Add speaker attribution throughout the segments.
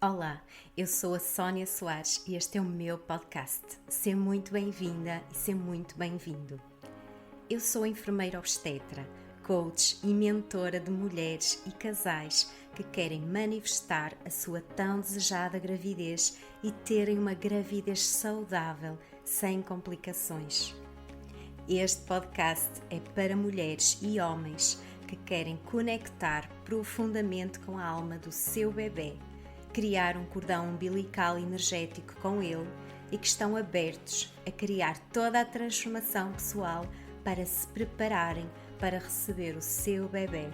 Speaker 1: Olá, eu sou a Sónia Soares e este é o meu podcast. Seja muito bem-vinda e seja muito bem-vindo. Eu sou enfermeira obstetra, coach e mentora de mulheres e casais que querem manifestar a sua tão desejada gravidez e terem uma gravidez saudável, sem complicações. Este podcast é para mulheres e homens que querem conectar profundamente com a alma do seu bebê, criar um cordão umbilical energético com ele e que estão abertos a criar toda a transformação pessoal para se prepararem para receber o seu bebê.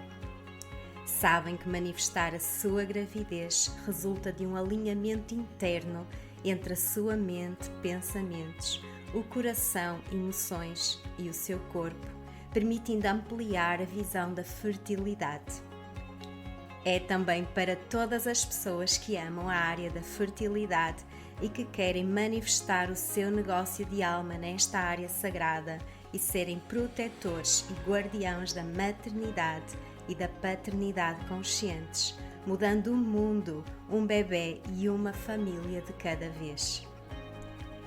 Speaker 1: Sabem que manifestar a sua gravidez resulta de um alinhamento interno entre a sua mente, pensamentos, o coração, emoções e o seu corpo, permitindo ampliar a visão da fertilidade. É também para todas as pessoas que amam a área da fertilidade e que querem manifestar o seu negócio de alma nesta área sagrada e serem protetores e guardiãos da maternidade e da paternidade conscientes, mudando o mundo, um bebê e uma família de cada vez.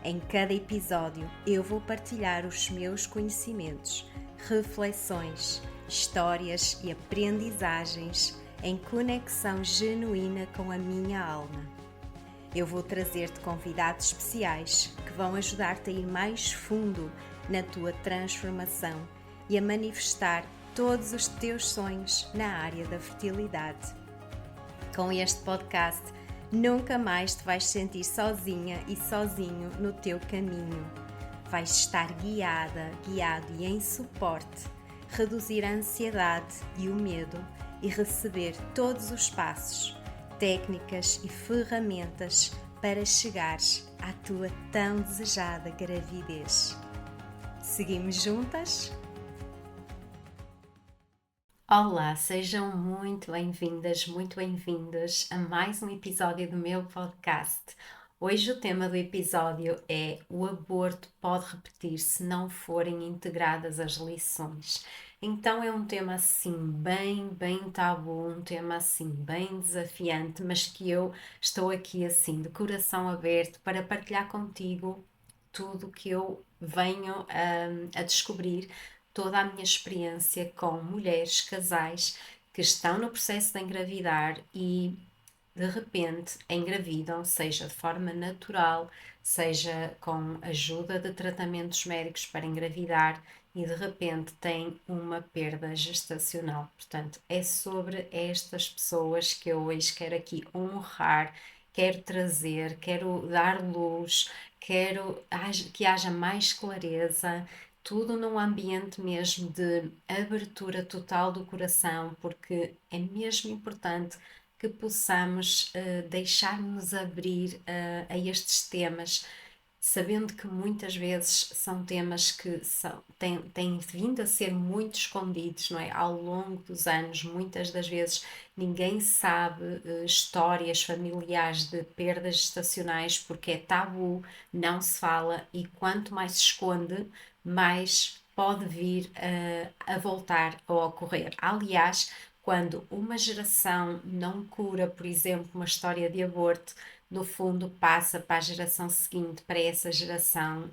Speaker 1: Em cada episódio eu vou partilhar os meus conhecimentos, reflexões, histórias e aprendizagens em conexão genuína com a minha alma. Eu vou trazer-te convidados especiais que vão ajudar-te a ir mais fundo na tua transformação e a manifestar todos os teus sonhos na área da fertilidade. Com este podcast, nunca mais te vais sentir sozinha e sozinho no teu caminho. Vais estar guiado e em suporte, reduzir a ansiedade e o medo e receber todos os passos, técnicas e ferramentas para chegares à tua tão desejada gravidez. Seguimos juntas? Olá, sejam muito bem-vindas, muito bem-vindos a mais um episódio do meu podcast. Hoje o tema do episódio é: o aborto pode repetir se não forem integradas as lições. Então é um tema assim bem tabu, um tema assim bem desafiante, mas que eu estou aqui assim de coração aberto para partilhar contigo tudo o que eu venho a descobrir, toda a minha experiência com mulheres, casais que estão no processo de engravidar e de repente engravidam, seja de forma natural, seja com ajuda de tratamentos médicos para engravidar e de repente têm uma perda gestacional. Portanto, é sobre estas pessoas que eu hoje quero aqui honrar, quero trazer, quero dar luz, quero que haja mais clareza, tudo num ambiente mesmo de abertura total do coração, porque é mesmo importante que possamos deixar-nos abrir a estes temas, sabendo que muitas vezes são temas que têm vindo a ser muito escondidos, não é? Ao longo dos anos, muitas das vezes ninguém sabe histórias familiares de perdas gestacionais porque é tabu, não se fala e quanto mais se esconde, mais pode vir a voltar a ocorrer. Aliás, quando uma geração não cura, por exemplo, uma história de aborto, no fundo passa para a geração seguinte, para essa geração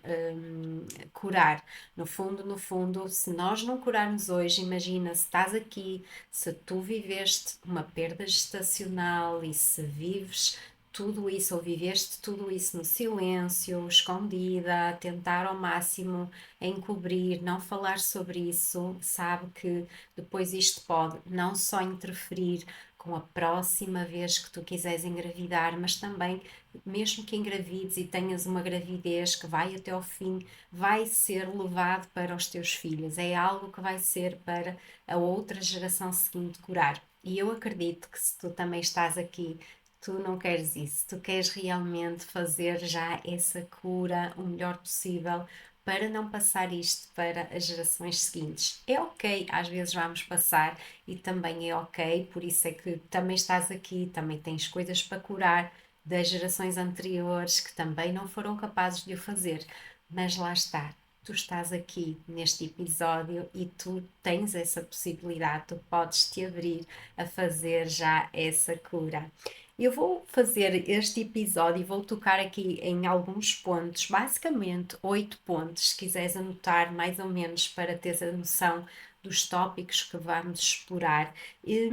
Speaker 1: curar. No fundo, se nós não curarmos hoje, imagina se estás aqui, se tu viveste uma perda gestacional e se vives tudo isso ou viveste tudo isso no silêncio, escondida, a tentar ao máximo encobrir, não falar sobre isso, sabe que depois isto pode não só interferir com a próxima vez que tu quiseres engravidar, mas também, mesmo que engravides e tenhas uma gravidez que vai até ao fim, vai ser levado para os teus filhos. É algo que vai ser para a outra geração seguinte curar. E eu acredito que se tu também estás aqui, tu não queres isso, tu queres realmente fazer já essa cura o melhor possível para não passar isto para as gerações seguintes. É ok, às vezes vamos passar e também é ok, por isso é que também estás aqui, também tens coisas para curar das gerações anteriores que também não foram capazes de o fazer, mas lá está. Tu estás aqui neste episódio e tu tens essa possibilidade, tu podes te abrir a fazer já essa cura. Eu vou fazer este episódio e vou tocar aqui em alguns pontos, basicamente 8 pontos, se quiseres anotar mais ou menos para teres a noção dos tópicos que vamos explorar. E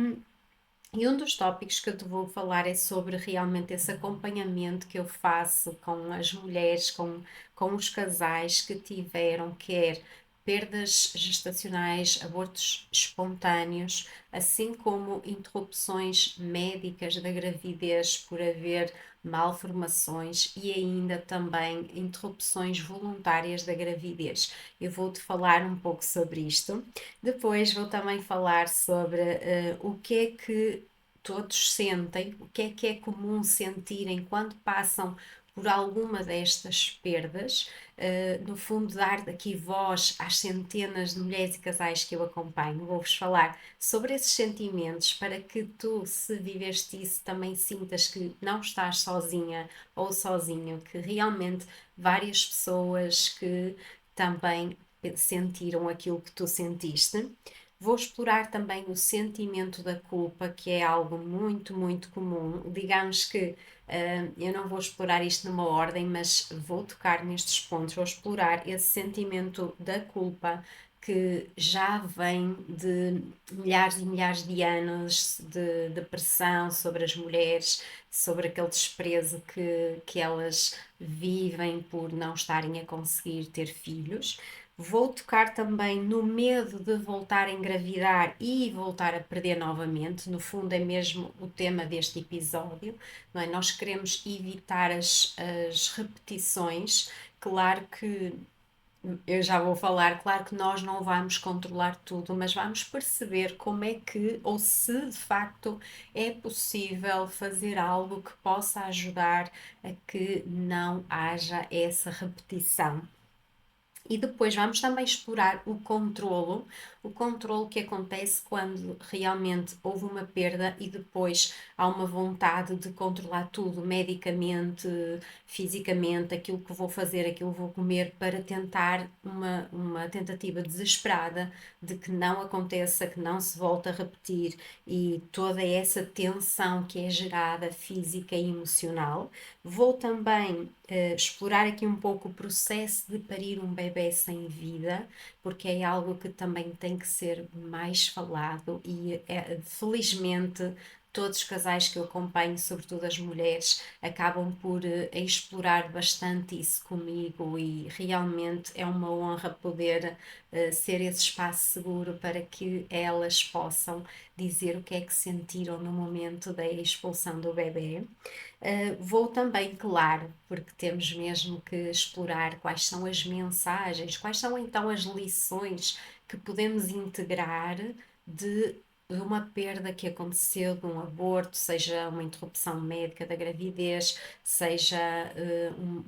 Speaker 1: um dos tópicos que eu te vou falar é sobre realmente esse acompanhamento que eu faço com as mulheres, com os casais que tiveram quer perdas gestacionais, abortos espontâneos, assim como interrupções médicas da gravidez por haver malformações e ainda também interrupções voluntárias da gravidez. Eu vou-te falar um pouco sobre isto. Depois vou também falar sobre o que é que todos sentem, o que é comum sentirem quando passam por alguma destas perdas. No fundo, dar aqui voz às centenas de mulheres e casais que eu acompanho. Vou-vos falar sobre esses sentimentos para que tu, se viveste isso, também sintas que não estás sozinha ou sozinho, que realmente várias pessoas que também sentiram aquilo que tu sentiste. Vou explorar também o sentimento da culpa, que é algo muito, muito comum. Digamos que eu não vou explorar isto numa ordem, mas vou tocar nestes pontos. Vou explorar esse sentimento da culpa que já vem de milhares e milhares de anos de pressão sobre as mulheres, sobre aquele desprezo que elas vivem por não estarem a conseguir ter filhos. Vou tocar também no medo de voltar a engravidar e voltar a perder novamente. No fundo, é mesmo o tema deste episódio, não é? Nós queremos evitar as repetições. Claro que eu já vou falar, claro que nós não vamos controlar tudo, mas vamos perceber como é que, ou se de facto é possível fazer algo que possa ajudar a que não haja essa repetição. E depois vamos também explorar o controlo que acontece quando realmente houve uma perda e depois há uma vontade de controlar tudo, medicamente, fisicamente, aquilo que vou fazer, aquilo que vou comer, para tentar uma tentativa desesperada de que não aconteça, que não se volte a repetir e toda essa tensão que é gerada física e emocional. Vou também explorar aqui um pouco o processo de parir um bebê sem vida, porque é algo que também tem que ser mais falado e felizmente todos os casais que eu acompanho, sobretudo as mulheres, acabam por explorar bastante isso comigo e realmente é uma honra poder ser esse espaço seguro para que elas possam dizer o que é que sentiram no momento da expulsão do bebê. Vou também, claro, porque temos mesmo que explorar quais são as mensagens, quais são então as lições que podemos integrar de, de uma perda que aconteceu, de um aborto, seja uma interrupção médica da gravidez, seja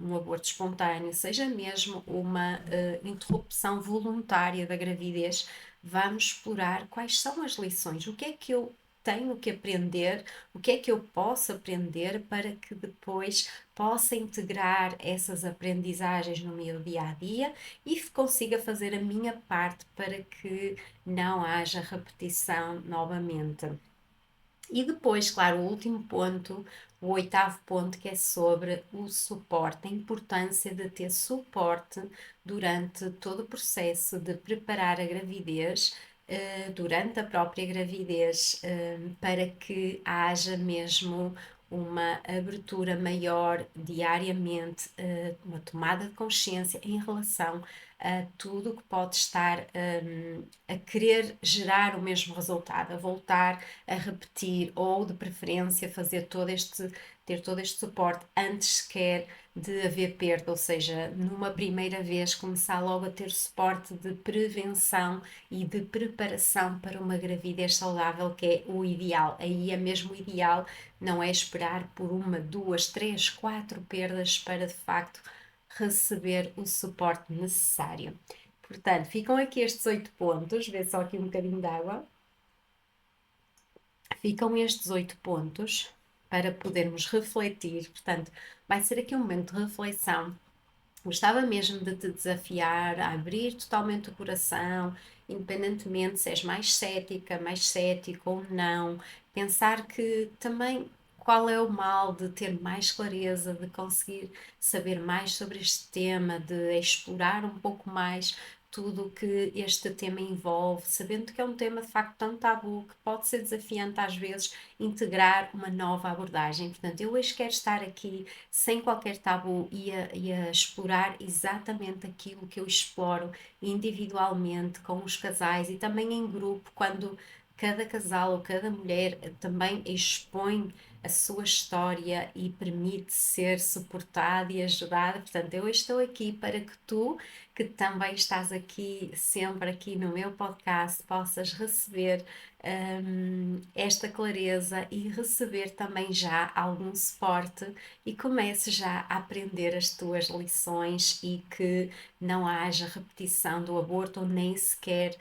Speaker 1: um aborto espontâneo, seja mesmo uma interrupção voluntária da gravidez. Vamos explorar quais são as lições, o que é que eu tenho que aprender, o que é que eu posso aprender para que depois possa integrar essas aprendizagens no meu dia a dia e consiga fazer a minha parte para que não haja repetição novamente. E depois, claro, o último ponto, o oitavo ponto, que é sobre o suporte, a importância de ter suporte durante todo o processo de preparar a gravidez, durante a própria gravidez, para que haja mesmo uma abertura maior diariamente, uma tomada de consciência em relação a tudo o que pode estar a querer gerar o mesmo resultado, a voltar a repetir ou de preferência fazer ter todo este suporte antes sequer de haver perda, ou seja, numa primeira vez começar logo a ter suporte de prevenção e de preparação para uma gravidez saudável, que é o ideal. Aí é mesmo o ideal, não é esperar por uma, duas, três, quatro perdas para de facto receber o suporte necessário. Portanto, ficam aqui estes 8 pontos, vê só aqui um bocadinho de água. Ficam estes 8 pontos para podermos refletir. Portanto, vai ser aqui um momento de reflexão. Gostava mesmo de te desafiar a abrir totalmente o coração, independentemente se és mais cética, mais cético ou não. Pensar que também qual é o mal de ter mais clareza, de conseguir saber mais sobre este tema, de explorar um pouco mais tudo o que este tema envolve, sabendo que é um tema de facto tão tabu que pode ser desafiante às vezes integrar uma nova abordagem. Portanto, eu hoje quero estar aqui sem qualquer tabu e a explorar exatamente aquilo que eu exploro individualmente com os casais e também em grupo, quando cada casal ou cada mulher também expõe a sua história e permite ser suportada e ajudada. Portanto, eu estou aqui para que tu, que também estás aqui, sempre aqui no meu podcast, possas receber esta clareza e receber também já algum suporte e comece já a aprender as tuas lições e que não haja repetição do aborto ou nem sequer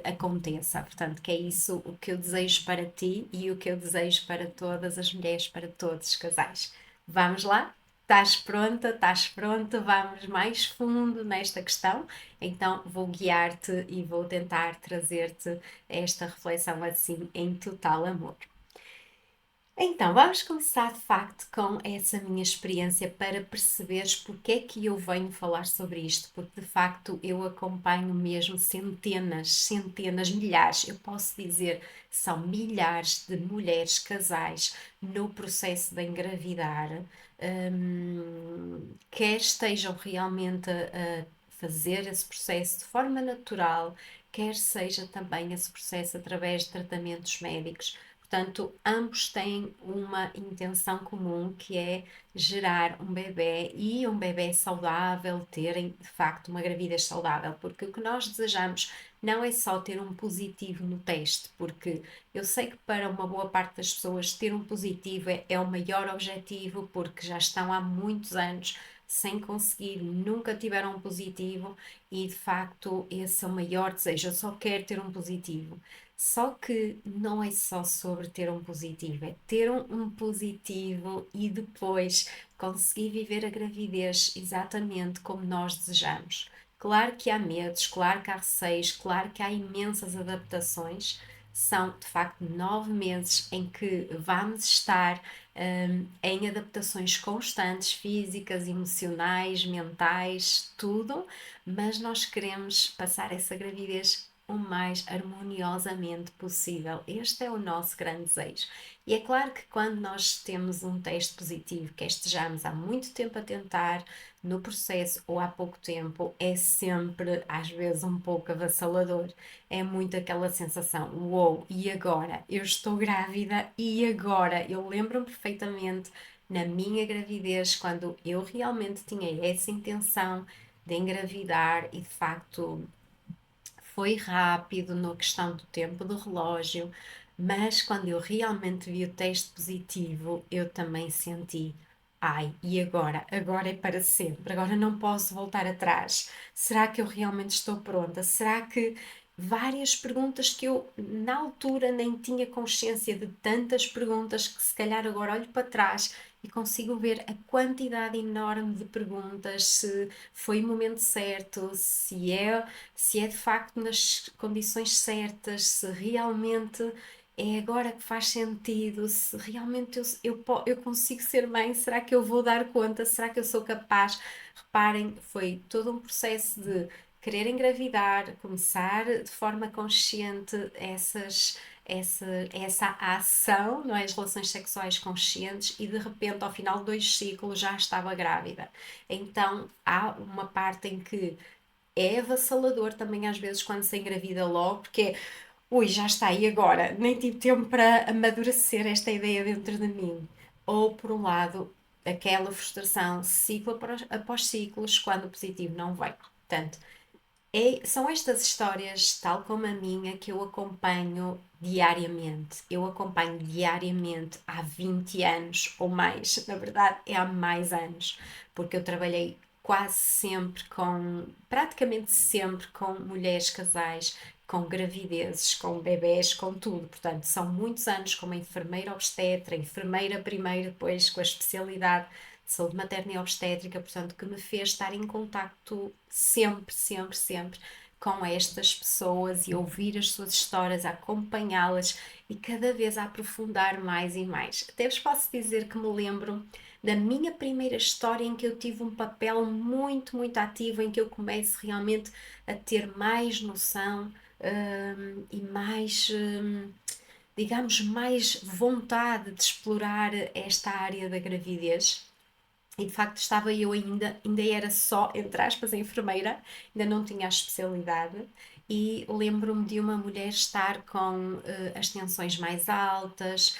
Speaker 1: aconteça. Portanto, que é isso o que eu desejo para ti e o que eu desejo para todas as mulheres, para todos os casais. Vamos lá? Estás pronta? Estás pronto? Vamos mais fundo nesta questão? Então vou guiar-te e vou tentar trazer-te esta reflexão assim em total amor. Então, vamos começar de facto com essa minha experiência para perceberes porque é que eu venho falar sobre isto, porque de facto eu acompanho mesmo centenas, milhares, eu posso dizer, são milhares de mulheres, casais, no processo de engravidar, quer estejam realmente a fazer esse processo de forma natural, quer seja também esse processo através de tratamentos médicos. Portanto, ambos têm uma intenção comum que é gerar um bebê e um bebê saudável, terem de facto uma gravidez saudável, porque o que nós desejamos não é só ter um positivo no teste, porque eu sei que para uma boa parte das pessoas ter um positivo é o maior objetivo, porque já estão há muitos anos sem conseguir, nunca tiveram um positivo e de facto esse é o maior desejo, eu só quero ter um positivo. Só que não é só sobre ter um positivo, é ter um positivo e depois conseguir viver a gravidez exatamente como nós desejamos. Claro que há medos, claro que há receios, claro que há imensas adaptações. São de facto 9 meses em que vamos estar em adaptações constantes, físicas, emocionais, mentais, tudo, mas nós queremos passar essa gravidez o mais harmoniosamente possível. Este é o nosso grande desejo. E é claro que quando nós temos um teste positivo, que estejamos há muito tempo a tentar no processo ou há pouco tempo, é sempre, às vezes, um pouco avassalador. É muito aquela sensação, uou, e agora? Eu estou grávida e agora? Eu lembro-me perfeitamente na minha gravidez, quando eu realmente tinha essa intenção de engravidar e de facto foi rápido na questão do tempo do relógio, mas quando eu realmente vi o teste positivo, eu também senti, ai, e agora? Agora é para sempre, agora não posso voltar atrás. Será que eu realmente estou pronta? Será que várias perguntas que eu na altura nem tinha consciência de tantas perguntas que se calhar agora olho para trás e consigo ver a quantidade enorme de perguntas, se foi o momento certo, se é de facto nas condições certas, se realmente é agora que faz sentido, se realmente eu consigo ser mãe, será que eu vou dar conta, será que eu sou capaz? Reparem, foi todo um processo de querer engravidar, começar de forma consciente essa ação, não é? As relações sexuais conscientes e de repente ao final de 2 ciclos já estava grávida. Então há uma parte em que é avassalador também às vezes quando se engravida logo, porque é, ui, já está, e agora? Nem tive tempo para amadurecer esta ideia dentro de mim. Ou, por um lado, aquela frustração ciclo após ciclos, quando o positivo não vem. Portanto, são estas histórias, tal como a minha, que eu acompanho diariamente. Eu acompanho diariamente há 20 anos ou mais, na verdade é há mais anos, porque eu trabalhei quase sempre praticamente sempre com mulheres, casais, com gravidezes, com bebés, com tudo. Portanto, são muitos anos como enfermeira obstetra, enfermeira primeiro, depois com a especialidade de saúde materna e obstétrica, portanto, que me fez estar em contacto sempre, sempre, sempre com estas pessoas e ouvir as suas histórias, a acompanhá-las e cada vez a aprofundar mais e mais. Até vos posso dizer que me lembro da minha primeira história em que eu tive um papel muito, muito ativo, em que eu começo realmente a ter mais noção e mais, digamos, mais vontade de explorar esta área da gravidez. E de facto estava eu ainda era só, entre aspas, a enfermeira, ainda não tinha a especialidade. E lembro-me de uma mulher estar com as tensões mais altas,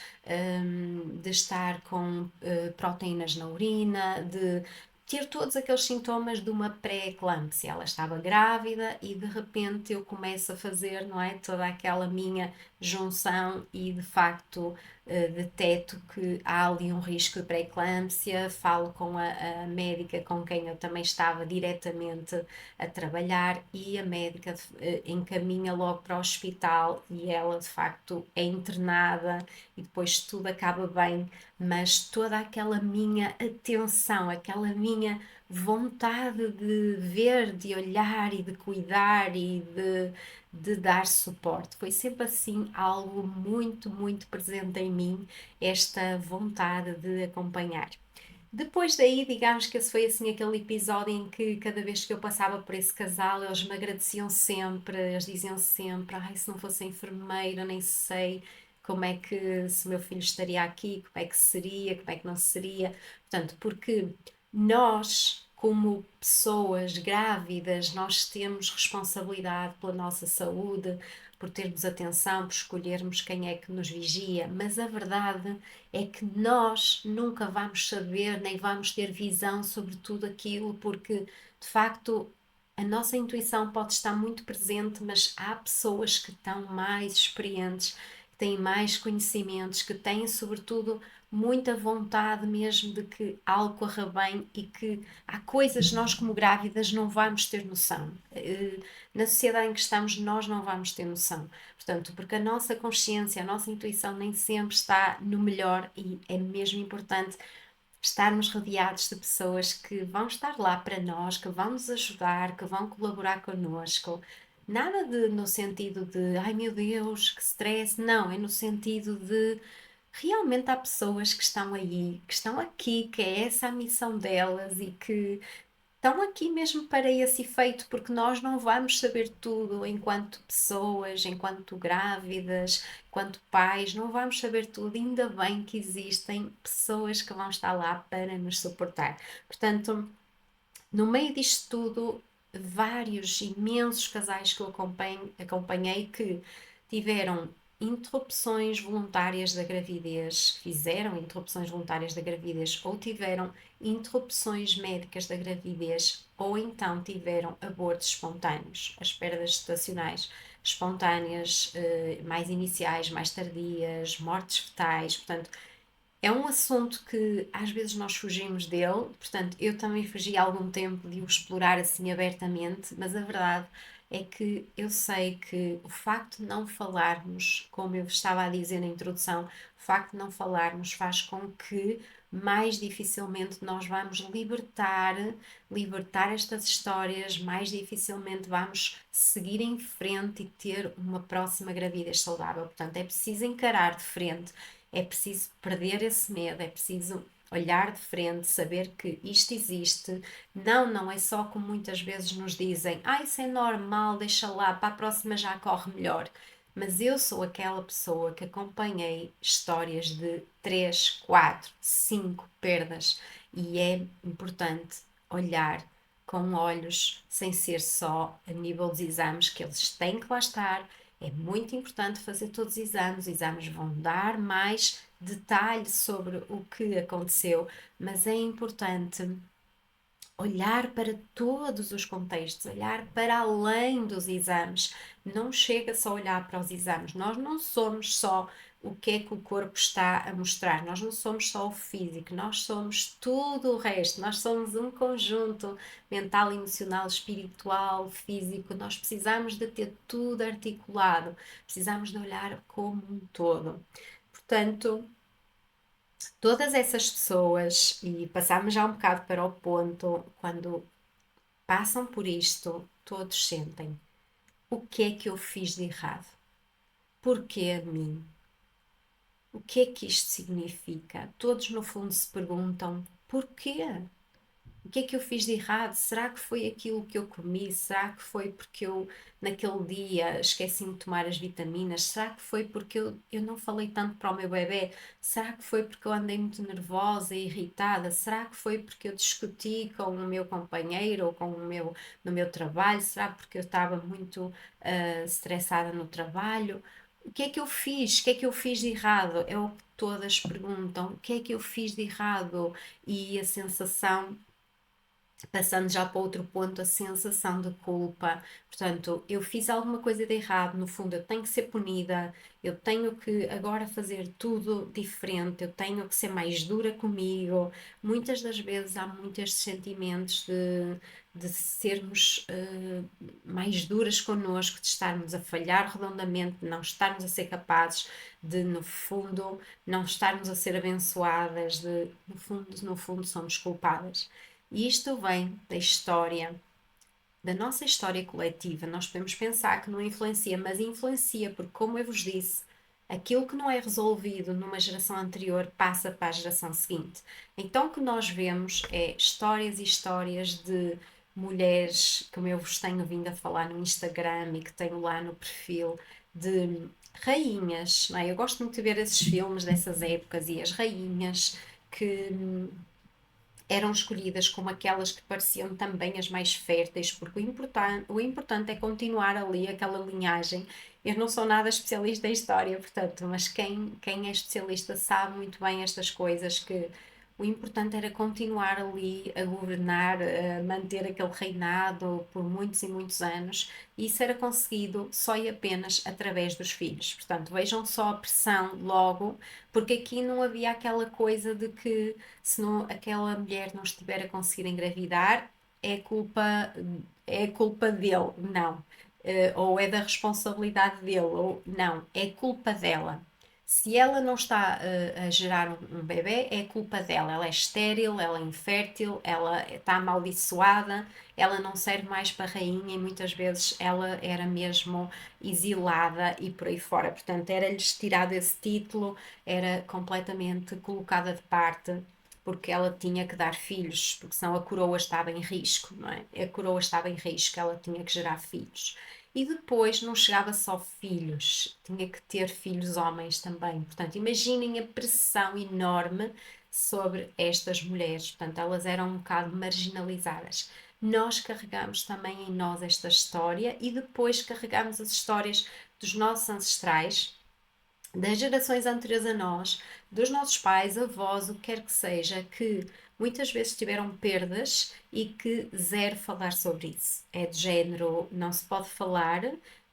Speaker 1: de estar com proteínas na urina, de ter todos aqueles sintomas de uma pré-eclâmpsia. Ela estava grávida e de repente eu começo a fazer, não é, toda aquela minha junção e de facto deteto que há ali um risco de pré-eclâmpsia, falo com a médica com quem eu também estava diretamente a trabalhar e a médica encaminha logo para o hospital e ela de facto é internada e depois tudo acaba bem, mas toda aquela minha atenção, aquela minha vontade de ver, de olhar e de cuidar e de dar suporte. Foi sempre assim algo muito, muito presente em mim, esta vontade de acompanhar. Depois daí, digamos que esse foi assim aquele episódio em que cada vez que eu passava por esse casal, eles me agradeciam sempre, eles diziam sempre, ai, se não fosse enfermeira, nem sei como é que, se o meu filho estaria aqui, como é que seria, como é que não seria. Portanto, porque nós, como pessoas grávidas, nós temos responsabilidade pela nossa saúde, por termos atenção, por escolhermos quem é que nos vigia, mas a verdade é que nós nunca vamos saber nem vamos ter visão sobre tudo aquilo, porque de facto a nossa intuição pode estar muito presente, mas há pessoas que estão mais experientes, que têm mais conhecimentos, que têm sobretudo muita vontade mesmo de que algo corra bem e que há coisas que nós como grávidas não vamos ter noção. Na sociedade em que estamos nós não vamos ter noção. Portanto, porque a nossa consciência, a nossa intuição nem sempre está no melhor e é mesmo importante estarmos rodeados de pessoas que vão estar lá para nós, que vão nos ajudar, que vão colaborar connosco. Nada de no sentido de ai meu Deus, que stress, não, é no sentido de realmente há pessoas que estão aí, que estão aqui, que é essa a missão delas e que estão aqui mesmo para esse efeito, porque nós não vamos saber tudo enquanto pessoas, enquanto grávidas, enquanto pais, não vamos saber tudo. Ainda bem que existem pessoas que vão estar lá para nos suportar. Portanto, no meio disto tudo, vários imensos casais que eu acompanhei que tiveram interrupções voluntárias da gravidez, fizeram interrupções voluntárias da gravidez ou tiveram interrupções médicas da gravidez ou então tiveram abortos espontâneos, as perdas gestacionais espontâneas, mais iniciais, mais tardias, mortes fetais, portanto, é um assunto que às vezes nós fugimos dele, portanto, eu também fugi há algum tempo de o explorar assim abertamente, mas a verdade é que eu sei que o facto de não falarmos, como eu estava a dizer na introdução, o facto de não falarmos faz com que mais dificilmente nós vamos libertar estas histórias, mais dificilmente vamos seguir em frente e ter uma próxima gravidez saudável. Portanto, é preciso encarar de frente, é preciso perder esse medo, é preciso olhar de frente, saber que isto existe. Não, não é só como muitas vezes nos dizem, ah, isso é normal, deixa lá, para a próxima já corre melhor. Mas eu sou aquela pessoa que acompanhei histórias de 3, 4, 5 perdas e é importante olhar com olhos, sem ser só a nível dos exames, que eles têm que lá estar. É muito importante fazer todos os exames vão dar mais detalhe sobre o que aconteceu, mas é importante olhar para todos os contextos, olhar para além dos exames. Não chega só a olhar para os exames. Nós não somos só o que é que o corpo está a mostrar, nós não somos só o físico, nós somos tudo o resto, nós somos um conjunto mental, emocional, espiritual, físico. Nós precisamos de ter tudo articulado, precisamos de olhar como um todo. Portanto, todas essas pessoas, e passamos já um bocado para o ponto, quando passam por isto, todos sentem. o que é que eu fiz de errado? Porquê a mim? O que é que isto significa? Todos no fundo se perguntam, porquê? O que é que eu fiz de errado? Será que foi aquilo que eu comi? Será que foi porque eu, naquele dia, esqueci-me de tomar as vitaminas? Será que foi porque eu não falei tanto para o meu bebê? Será que foi porque eu andei muito nervosa e irritada? Será que foi porque eu discuti com o meu companheiro ou no meu trabalho? Será porque eu estava muito estressada no trabalho? O que é que eu fiz? O que é que eu fiz de errado? É o que todas perguntam. O que é que eu fiz de errado? E a sensação, passando já para outro ponto, a sensação de culpa. Portanto, eu fiz alguma coisa de errado, no fundo, eu tenho que ser punida, eu tenho que agora fazer tudo diferente, eu tenho que ser mais dura comigo. Muitas das vezes há muitos sentimentos de sermos mais duras connosco, de estarmos a falhar redondamente, de não estarmos a ser capazes, de, no fundo, não estarmos a ser abençoadas, de, no fundo, somos culpadas. E isto vem da história, da nossa história coletiva. Nós podemos pensar que não influencia, mas influencia, porque, como eu vos disse, aquilo que não é resolvido numa geração anterior passa para a geração seguinte. Então, o que nós vemos é histórias e histórias de mulheres, como eu vos tenho vindo a falar no Instagram e que tenho lá no perfil, de rainhas, não é? Eu gosto muito de ver esses filmes dessas épocas e as rainhas que eram escolhidas como aquelas que pareciam também as mais férteis, porque o importante é continuar ali aquela linhagem. Eu não sou nada especialista em história, portanto, mas quem é especialista sabe muito bem estas coisas, que o importante era continuar ali a governar, a manter aquele reinado por muitos e muitos anos, e isso era conseguido só e apenas através dos filhos. Portanto, vejam só a pressão logo, porque aqui não havia aquela coisa de que se não, aquela mulher não estiver a conseguir engravidar, é culpa, é culpa dele. Não. Ou é da responsabilidade dele, ou não, é culpa dela. Se ela não está a gerar um bebê, é culpa dela. Ela é estéril, ela é infértil, ela está amaldiçoada, ela não serve mais para rainha e muitas vezes ela era mesmo exilada e por aí fora. Portanto, era-lhes tirado esse título, era completamente colocada de parte porque ela tinha que dar filhos, porque senão a coroa estava em risco, não é? A coroa estava em risco, ela tinha que gerar filhos. E depois não chegava só filhos, tinha que ter filhos homens também. Portanto, imaginem a pressão enorme sobre estas mulheres. Portanto, elas eram um bocado marginalizadas. Nós carregamos também em nós esta história e depois carregamos as histórias dos nossos ancestrais, das gerações anteriores a nós, dos nossos pais, avós, o que quer que seja, que muitas vezes tiveram perdas e que zero falar sobre isso. É de género, não se pode falar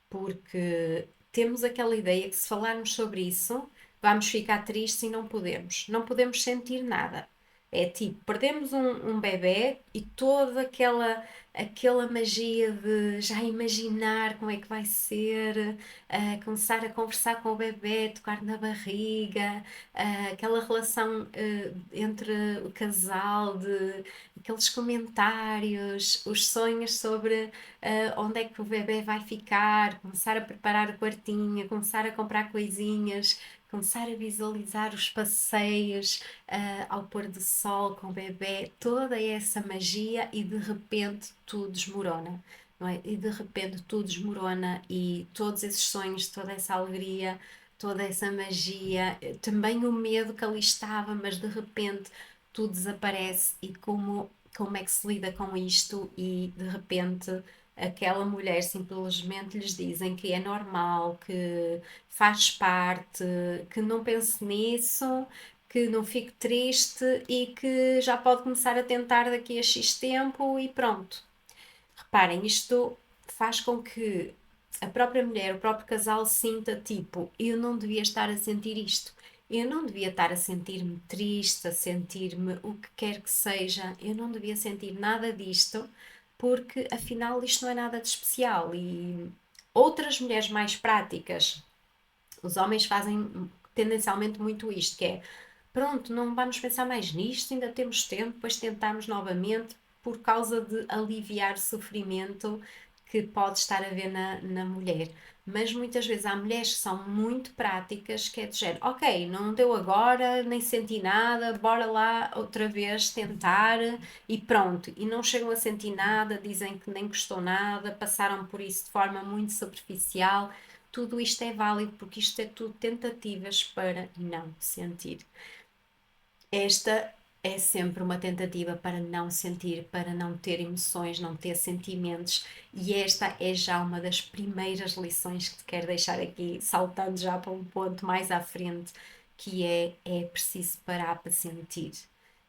Speaker 1: porque temos aquela ideia que se falarmos sobre isso vamos ficar tristes e não podemos. Não podemos sentir nada. É tipo, perdemos um bebê e toda aquela magia de já imaginar como é que vai ser, começar a conversar com o bebê, tocar na barriga, aquela relação entre o casal, de aqueles comentários, os sonhos sobre onde é que o bebê vai ficar, começar a preparar o quartinho, começar a comprar coisinhas, começar a visualizar os passeios ao pôr do sol com o bebê, toda essa magia e de repente tudo desmorona. Não é? E de repente tudo desmorona e todos esses sonhos, toda essa alegria, toda essa magia, também o medo que ali estava, mas de repente tudo desaparece e como é que se lida com isto e de repente aquela mulher simplesmente lhes dizem que é normal, que faz parte, que não pense nisso, que não fique triste e que já pode começar a tentar daqui a X tempo e pronto. Reparem, isto faz com que a própria mulher, o próprio casal sinta tipo, eu não devia estar a sentir isto. Eu não devia estar a sentir-me triste, a sentir-me o que quer que seja. Eu não devia sentir nada disto, porque afinal isto não é nada de especial. E outras mulheres mais práticas, os homens fazem tendencialmente muito isto, que é pronto, não vamos pensar mais nisto, ainda temos tempo, depois tentamos novamente por causa de aliviar sofrimento que pode estar a ver na mulher. Mas muitas vezes há mulheres que são muito práticas, que é de género, ok, não deu agora, nem senti nada, bora lá outra vez tentar e pronto. E não chegam a sentir nada, dizem que nem gostou nada, passaram por isso de forma muito superficial. Tudo isto é válido porque isto é tudo tentativas para não sentir. Esta é sempre uma tentativa para não sentir, para não ter emoções, não ter sentimentos, e esta é já uma das primeiras lições que te quero deixar aqui, saltando já para um ponto mais à frente, que é preciso parar para sentir.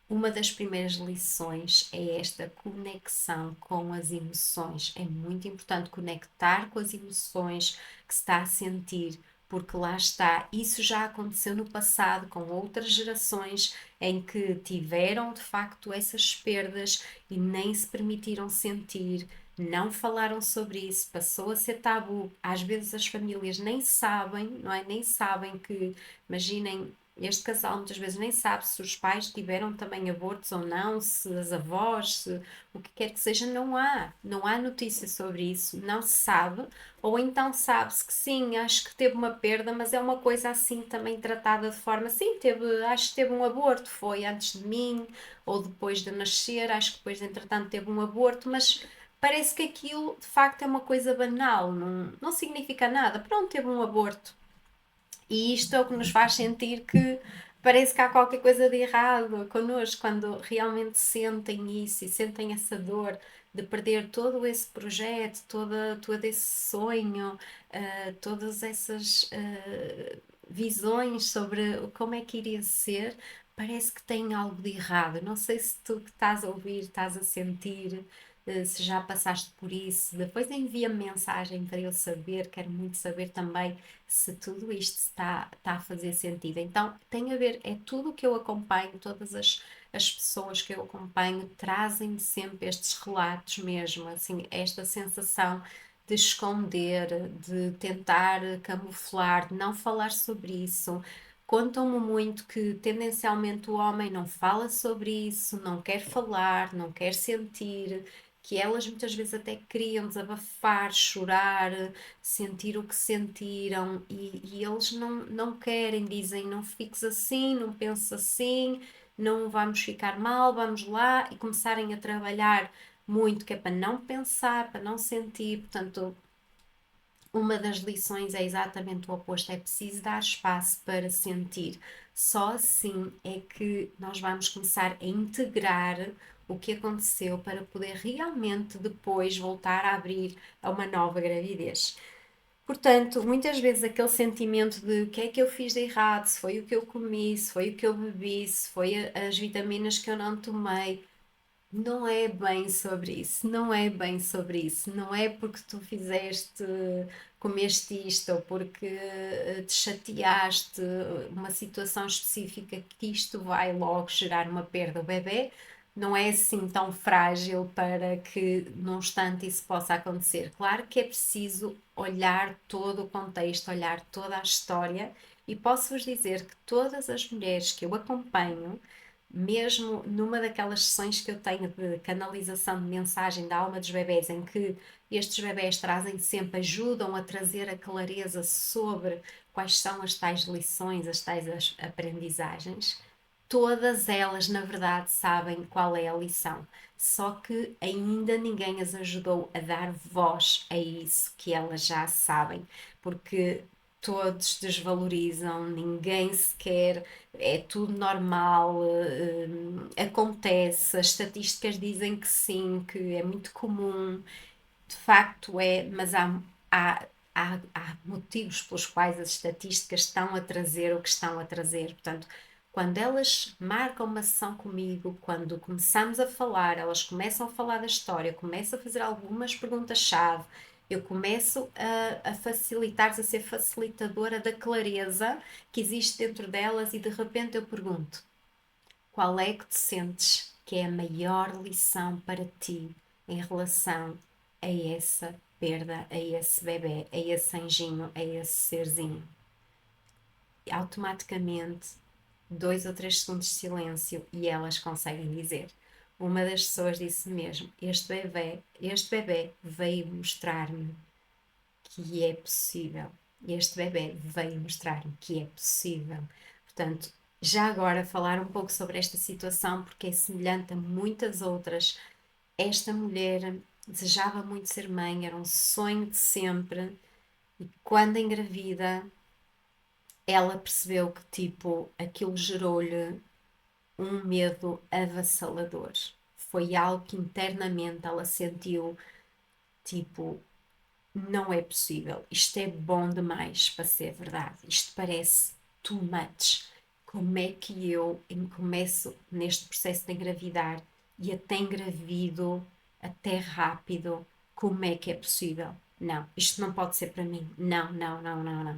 Speaker 1: Uma das primeiras lições é esta conexão com as emoções. É muito importante conectar com as emoções que se está a sentir, porque lá está, isso já aconteceu no passado com outras gerações em que tiveram de facto essas perdas e nem se permitiram sentir, não falaram sobre isso, passou a ser tabu. Às vezes as famílias nem sabem, não é? Nem sabem que, imaginem, este casal muitas vezes nem sabe se os pais tiveram também abortos ou não, se as avós, se o que quer que seja, não há notícia sobre isso, não se sabe, ou então sabe-se que sim, acho que teve uma perda, mas é uma coisa assim também tratada de forma, sim, acho que teve um aborto, foi antes de mim, ou depois de nascer, acho que depois, entretanto, teve um aborto, mas parece que aquilo de facto é uma coisa banal, não significa nada, pronto, teve um aborto. E isto é o que nos faz sentir que parece que há qualquer coisa de errado connosco, quando realmente sentem isso e sentem essa dor de perder todo esse projeto, todo esse sonho, todas essas visões sobre como é que iria ser, parece que tem algo de errado. Não sei se tu que estás a ouvir, estás a sentir, se já passaste por isso. Depois envia-me mensagem para eu saber, quero muito saber também se tudo isto está a fazer sentido. Então, tem a ver, é tudo o que eu acompanho, todas as pessoas que eu acompanho trazem sempre estes relatos mesmo, assim, esta sensação de esconder, de tentar camuflar, de não falar sobre isso. Contam-me muito que tendencialmente o homem não fala sobre isso, não quer falar, não quer sentir, que elas muitas vezes até queriam desabafar, chorar, sentir o que sentiram e eles não querem, dizem não fiques assim, não penses assim, não vamos ficar mal, vamos lá e começarem a trabalhar muito, que é para não pensar, para não sentir, portanto uma das lições é exatamente o oposto, é preciso dar espaço para sentir. Só assim é que nós vamos começar a integrar o que aconteceu para poder realmente depois voltar a abrir a uma nova gravidez. Portanto, muitas vezes aquele sentimento de o que é que eu fiz de errado, se foi o que eu comi, se foi o que eu bebi, se foi as vitaminas que eu não tomei, não é bem sobre isso, não é bem sobre isso, não é porque tu fizeste, comeste isto ou porque te chateaste, uma situação específica que isto vai logo gerar uma perda. O bebê não é assim tão frágil para que num instante isso possa acontecer. Claro que é preciso olhar todo o contexto, olhar toda a história e posso-vos dizer que todas as mulheres que eu acompanho mesmo numa daquelas sessões que eu tenho de canalização de mensagem da alma dos bebés, em que estes bebés trazem sempre, ajudam a trazer a clareza sobre quais são as tais lições, as tais aprendizagens, todas elas, na verdade, sabem qual é a lição. Só que ainda ninguém as ajudou a dar voz a isso que elas já sabem, porque todos desvalorizam, ninguém sequer, é tudo normal, acontece, as estatísticas dizem que sim, que é muito comum, de facto é, mas há, há motivos pelos quais as estatísticas estão a trazer o que estão a trazer. Portanto, quando elas marcam uma sessão comigo, quando começamos a falar, elas começam a falar da história, começam a fazer algumas perguntas-chave, eu começo a facilitar, a ser facilitadora da clareza que existe dentro delas e de repente eu pergunto: qual é que te sentes que é a maior lição para ti em relação a essa perda, a esse bebê, a esse anjinho, a esse serzinho? E automaticamente, 2 ou 3 segundos de silêncio e elas conseguem dizer. Uma das pessoas disse mesmo: este bebê veio mostrar-me que é possível. Este bebê veio mostrar-me que é possível. Portanto, já agora falar um pouco sobre esta situação, porque é semelhante a muitas outras. Esta mulher desejava muito ser mãe, era um sonho de sempre, e quando engravida, ela percebeu que, tipo, aquilo gerou-lhe um medo avassalador. Foi algo que internamente ela sentiu, tipo, não é possível, isto é bom demais para ser verdade, isto parece too much. Como é que eu começo neste processo de engravidar e até engravido, até rápido, como é que é possível? Não, isto não pode ser para mim. Não, não, não, não, não.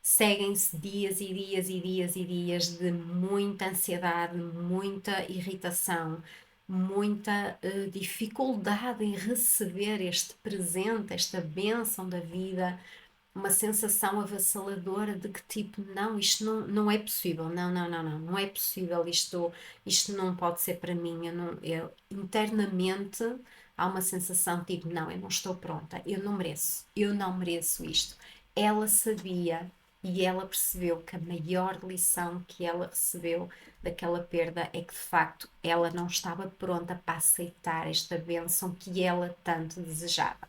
Speaker 1: Seguem-se dias e dias e dias e dias de muita ansiedade, muita irritação, muita dificuldade em receber este presente, esta bênção da vida, uma sensação avassaladora de que tipo, não, isto não é possível, não, não, não, não, não é possível, isto não pode ser para mim, internamente há uma sensação tipo, não, eu não estou pronta, eu não mereço isto. Ela sabia e ela percebeu que a maior lição que ela recebeu daquela perda é que de facto ela não estava pronta para aceitar esta bênção que ela tanto desejava.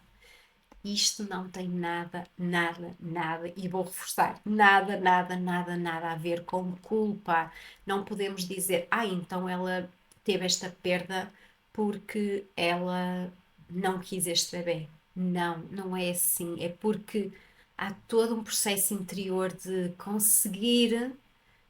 Speaker 1: Isto não tem nada, nada, nada, e vou reforçar, nada, nada, nada, nada a ver com culpa. Não podemos dizer, então ela teve esta perda porque ela não quis este bebê. Não, não é assim. É porque há todo um processo interior de conseguir,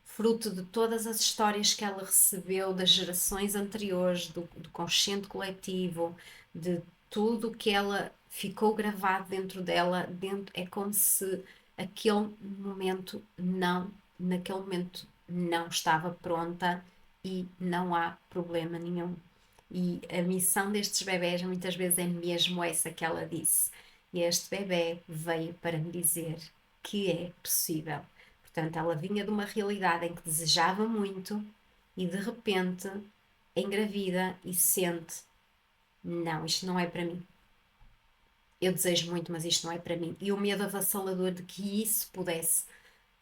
Speaker 1: fruto de todas as histórias que ela recebeu das gerações anteriores, do consciente coletivo, de tudo o que ela ficou gravado dentro dela, é como se naquele momento não estava pronta e não há problema nenhum. E a missão destes bebés muitas vezes é mesmo essa que ela disse. Este bebê veio para me dizer que é possível. Portanto, ela vinha de uma realidade em que desejava muito e de repente engravida e sente: não, isto não é para mim. Eu desejo muito, mas isto não é para mim. E o medo avassalador de que isso pudesse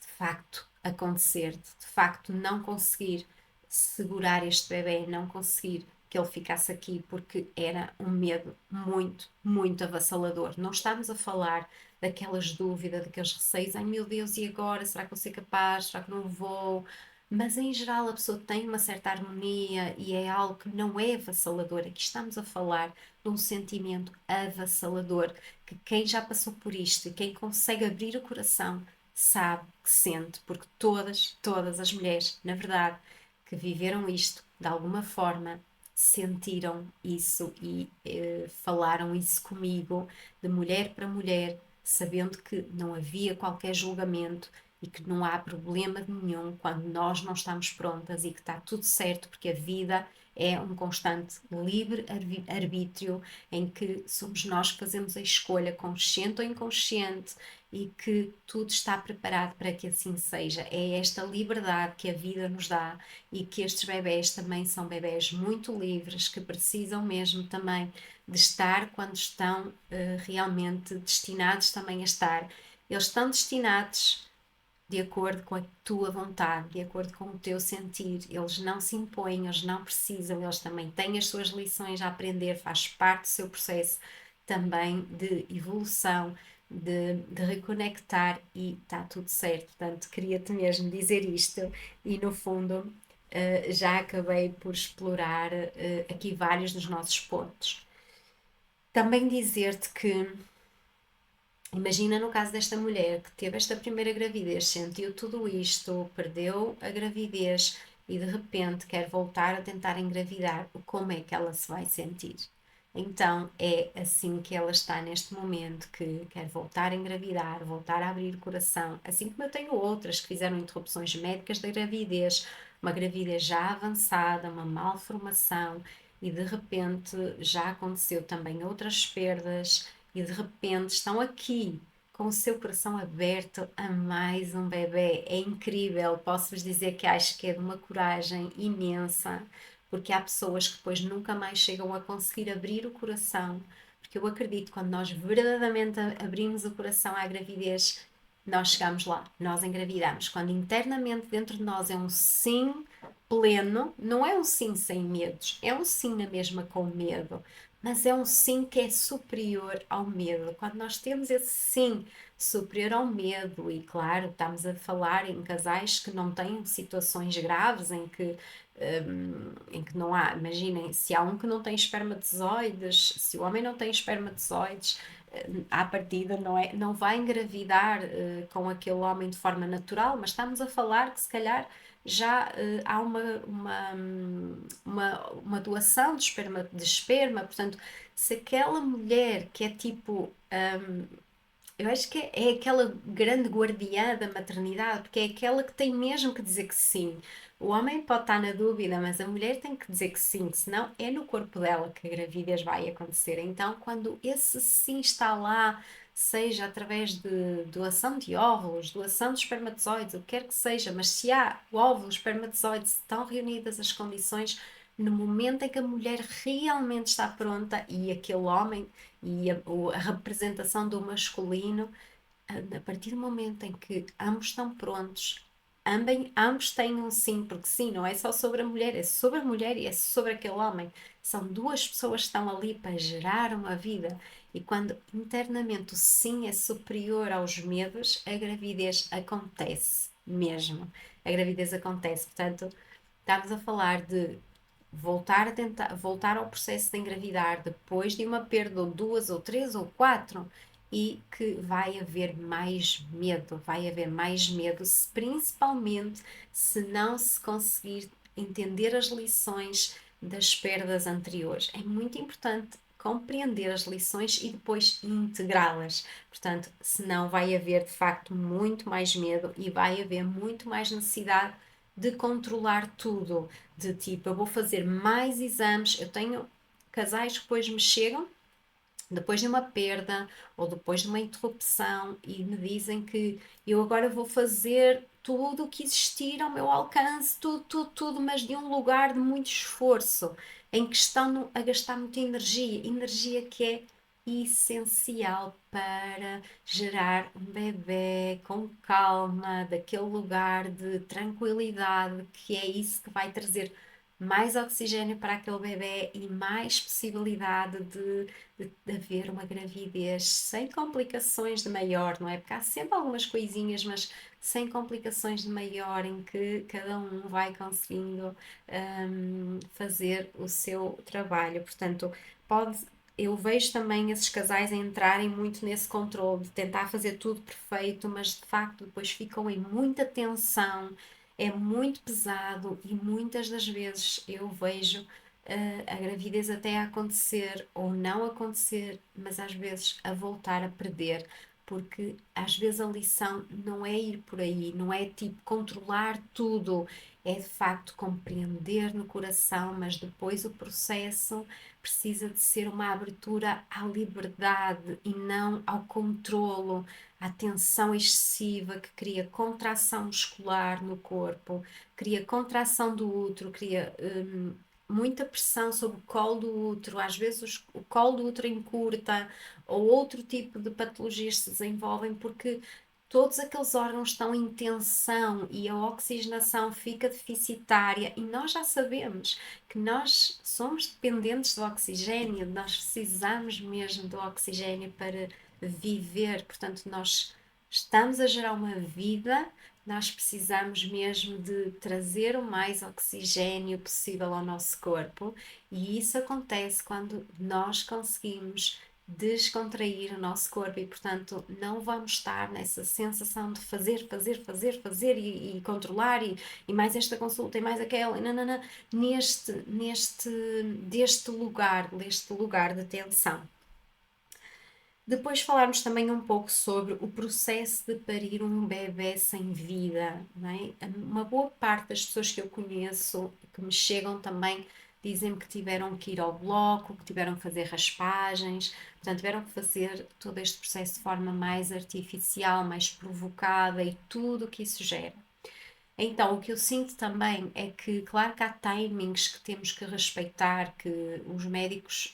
Speaker 1: de facto acontecer, de facto não conseguir segurar este bebê, não conseguir que ele ficasse aqui, porque era um medo muito, muito avassalador. Não estamos a falar daquelas dúvidas, daqueles receios, ai meu Deus, e agora? Será que vou ser capaz? Será que não vou? Mas em geral a pessoa tem uma certa harmonia e é algo que não é avassalador. Aqui estamos a falar de um sentimento avassalador que quem já passou por isto e quem consegue abrir o coração sabe que sente, porque todas as mulheres, na verdade, que viveram isto de alguma forma, sentiram isso e falaram isso comigo, de mulher para mulher, sabendo que não havia qualquer julgamento e que não há problema nenhum quando nós não estamos prontas e que está tudo certo, porque a vida é um constante livre arbítrio em que somos nós que fazemos a escolha, consciente ou inconsciente, e que tudo está preparado para que assim seja. É esta liberdade que a vida nos dá e que estes bebés também são bebés muito livres, que precisam mesmo também de estar quando estão realmente destinados também a estar. Eles estão destinados de acordo com a tua vontade, de acordo com o teu sentir. Eles não se impõem, eles não precisam, eles também têm as suas lições a aprender, faz parte do seu processo também de evolução, de reconectar e está tudo certo. Portanto, queria-te mesmo dizer isto e, no fundo, já acabei por explorar aqui vários dos nossos pontos. Também dizer-te que imagina no caso desta mulher que teve esta primeira gravidez, sentiu tudo isto, perdeu a gravidez e de repente quer voltar a tentar engravidar, como é que ela se vai sentir? Então é assim que ela está neste momento, que quer voltar a engravidar, voltar a abrir o coração, assim como eu tenho outras que fizeram interrupções médicas da gravidez, uma gravidez já avançada, uma malformação e de repente já aconteceu também outras perdas e de repente estão aqui com o seu coração aberto a mais um bebê. É incrível, posso-vos dizer que acho que é de uma coragem imensa, porque há pessoas que depois nunca mais chegam a conseguir abrir o coração, porque eu acredito que quando nós verdadeiramente abrimos o coração à gravidez, nós chegamos lá, nós engravidamos. Quando internamente dentro de nós é um sim pleno, não é um sim sem medos, é um sim na mesma com medo, mas é um sim que é superior ao medo. Quando nós temos esse sim superior ao medo, e claro, estamos a falar em casais que não têm situações graves em que não há, imaginem, se há um que não tem espermatozoides, se o homem não tem espermatozoides, à partida não vai engravidar com aquele homem de forma natural, mas estamos a falar que se calhar já há uma doação de esperma, portanto, se aquela mulher que é tipo eu acho que é aquela grande guardiã da maternidade, porque é aquela que tem mesmo que dizer que sim. O homem pode estar na dúvida, mas a mulher tem que dizer que sim, senão é no corpo dela que a gravidez vai acontecer. Então, quando esse sim está lá, seja através de doação de óvulos, doação de espermatozoides, o que quer que seja, mas se há óvulos, espermatozoides, estão reunidas as condições, no momento em que a mulher realmente está pronta e aquele homem e a representação do masculino, a partir do momento em que ambos estão prontos, ambos têm um sim, porque sim, não é só sobre a mulher, é sobre a mulher e é sobre aquele homem. São duas pessoas que estão ali para gerar uma vida. E quando internamente o sim é superior aos medos, a gravidez acontece mesmo. A gravidez acontece. Portanto, estamos a falar de voltar a tentar, voltar ao processo de engravidar depois de uma perda ou duas ou três ou quatro e que vai haver mais medo, principalmente se não se conseguir entender as lições das perdas anteriores. É muito importante compreender as lições e depois integrá-las. Portanto, senão vai haver de facto muito mais medo e vai haver muito mais necessidade de controlar tudo, de tipo, eu vou fazer mais exames, eu tenho casais que depois me chegam depois de uma perda ou depois de uma interrupção e me dizem que eu agora vou fazer tudo o que existir ao meu alcance, tudo, tudo, tudo, mas de um lugar de muito esforço, em que estão a gastar muita energia, energia que é essencial para gerar um bebê com calma, daquele lugar de tranquilidade, que é isso que vai trazer mais oxigênio para aquele bebê e mais possibilidade de haver uma gravidez sem complicações de maior, não é? Porque há sempre algumas coisinhas, mas sem complicações de maior, em que cada um vai conseguindo fazer o seu trabalho. Portanto, pode. Eu vejo também esses casais a entrarem muito nesse controle de tentar fazer tudo perfeito, mas de facto depois ficam em muita tensão, é muito pesado e muitas das vezes eu vejo a gravidez até a acontecer ou não acontecer, mas às vezes a voltar a perder, porque às vezes a lição não é ir por aí, não é tipo controlar tudo, é de facto compreender no coração, mas depois o processo precisa de ser uma abertura à liberdade e não ao controlo, à tensão excessiva que cria contração muscular no corpo, cria contração do útero, cria muita pressão sobre o colo do útero, às vezes o colo do útero encurta ou outro tipo de patologias se desenvolvem porque todos aqueles órgãos estão em tensão e a oxigenação fica deficitária e nós já sabemos que nós somos dependentes do oxigênio, nós precisamos mesmo do oxigênio para viver, portanto nós estamos a gerar uma vida, nós precisamos mesmo de trazer o mais oxigênio possível ao nosso corpo e isso acontece quando nós conseguimos descontrair o nosso corpo e, portanto, não vamos estar nessa sensação de fazer e controlar e mais esta consulta e mais aquela, não, não, não, deste lugar de tensão. Depois falarmos também um pouco sobre o processo de parir um bebê sem vida, não é? Uma boa parte das pessoas que eu conheço, que me chegam também, dizem-me que tiveram que ir ao bloco, que tiveram que fazer raspagens, portanto tiveram que fazer todo este processo de forma mais artificial, mais provocada e tudo o que isso gera. Então, o que eu sinto também é que, claro que há timings que temos que respeitar, que os médicos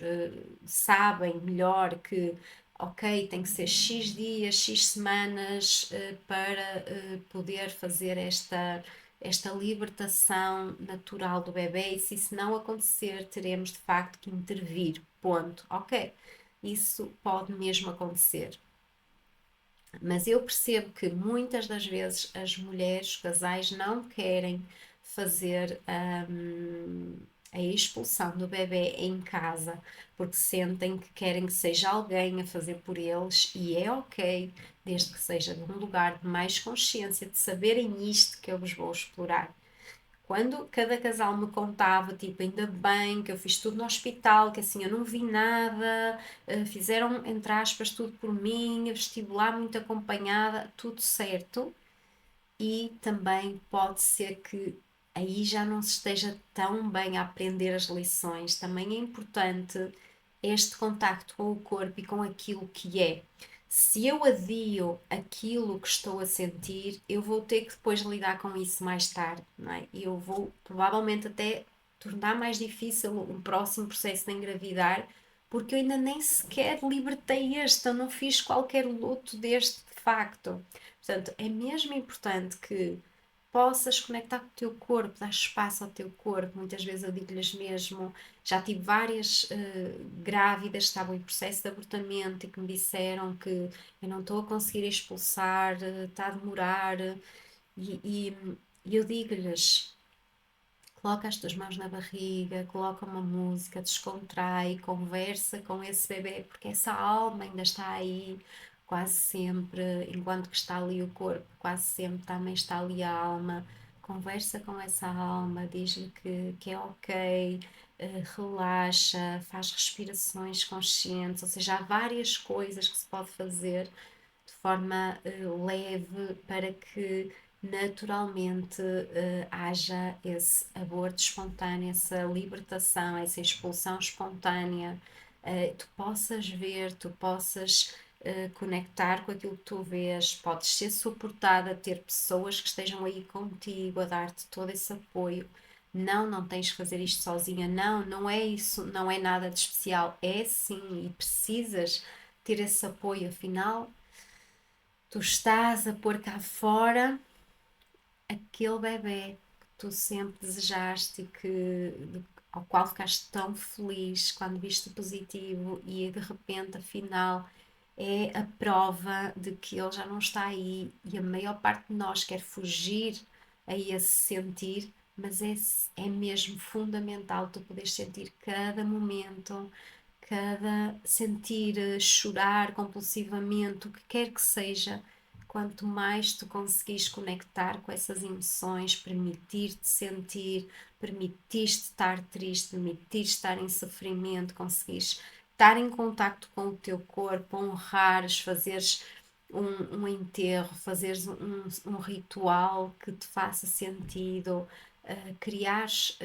Speaker 1: sabem melhor que, ok, tem que ser X dias, X semanas para poder fazer esta libertação natural do bebê, e se isso não acontecer, teremos de facto que intervir. Ponto. Ok, isso pode mesmo acontecer. Mas eu percebo que muitas das vezes as mulheres, os casais, não querem fazer a expulsão do bebê em casa, porque sentem que querem que seja alguém a fazer por eles, e é ok, desde que seja de um lugar de mais consciência, de saberem isto que eu vos vou explorar. Quando cada casal me contava, tipo, ainda bem que eu fiz tudo no hospital, que assim eu não vi nada, fizeram, entre aspas, tudo por mim, a vestibular muito acompanhada, tudo certo. E também pode ser que aí já não se esteja tão bem a aprender as lições. Também é importante este contacto com o corpo e com aquilo que é. Se eu adio aquilo que estou a sentir, eu vou ter que depois lidar com isso mais tarde, não é? E eu vou provavelmente até tornar mais difícil um próximo processo de engravidar, porque eu ainda nem sequer libertei este, eu não fiz qualquer luto deste de facto. Portanto, é mesmo importante que possas conectar com o teu corpo, dar espaço ao teu corpo. Muitas vezes eu digo-lhes mesmo, já tive várias grávidas que estavam em processo de abortamento e que me disseram que eu não estou a conseguir expulsar, está a demorar, e, e eu digo-lhes, coloca as tuas mãos na barriga, coloca uma música, descontrai, conversa com esse bebê, porque essa alma ainda está aí quase sempre, enquanto que está ali o corpo, quase sempre também está ali a alma. Conversa com essa alma, diz-lhe que é ok, relaxa, faz respirações conscientes, ou seja, há várias coisas que se pode fazer de forma leve para que naturalmente haja esse aborto espontâneo, essa libertação, essa expulsão espontânea, tu possas ver, tu possas conectar com aquilo que tu vês, podes ser suportada, ter pessoas que estejam aí contigo a dar-te todo esse apoio. Não, não tens que fazer isto sozinha. Não, não é isso, não é nada de especial. É sim, e precisas ter esse apoio. Afinal, tu estás a pôr cá fora aquele bebê que tu sempre desejaste e ao qual ficaste tão feliz quando viste o positivo, e de repente, afinal, é a prova de que ele já não está aí, e a maior parte de nós quer fugir a esse sentir, mas é mesmo fundamental tu poderes sentir cada momento, cada sentir, chorar compulsivamente, o que quer que seja. Quanto mais tu conseguires conectar com essas emoções, permitir-te sentir, permitir-te estar triste, permitir estar em sofrimento, conseguires estar em contacto com o teu corpo, honrares, fazeres um enterro, fazeres um ritual que te faça sentido, criares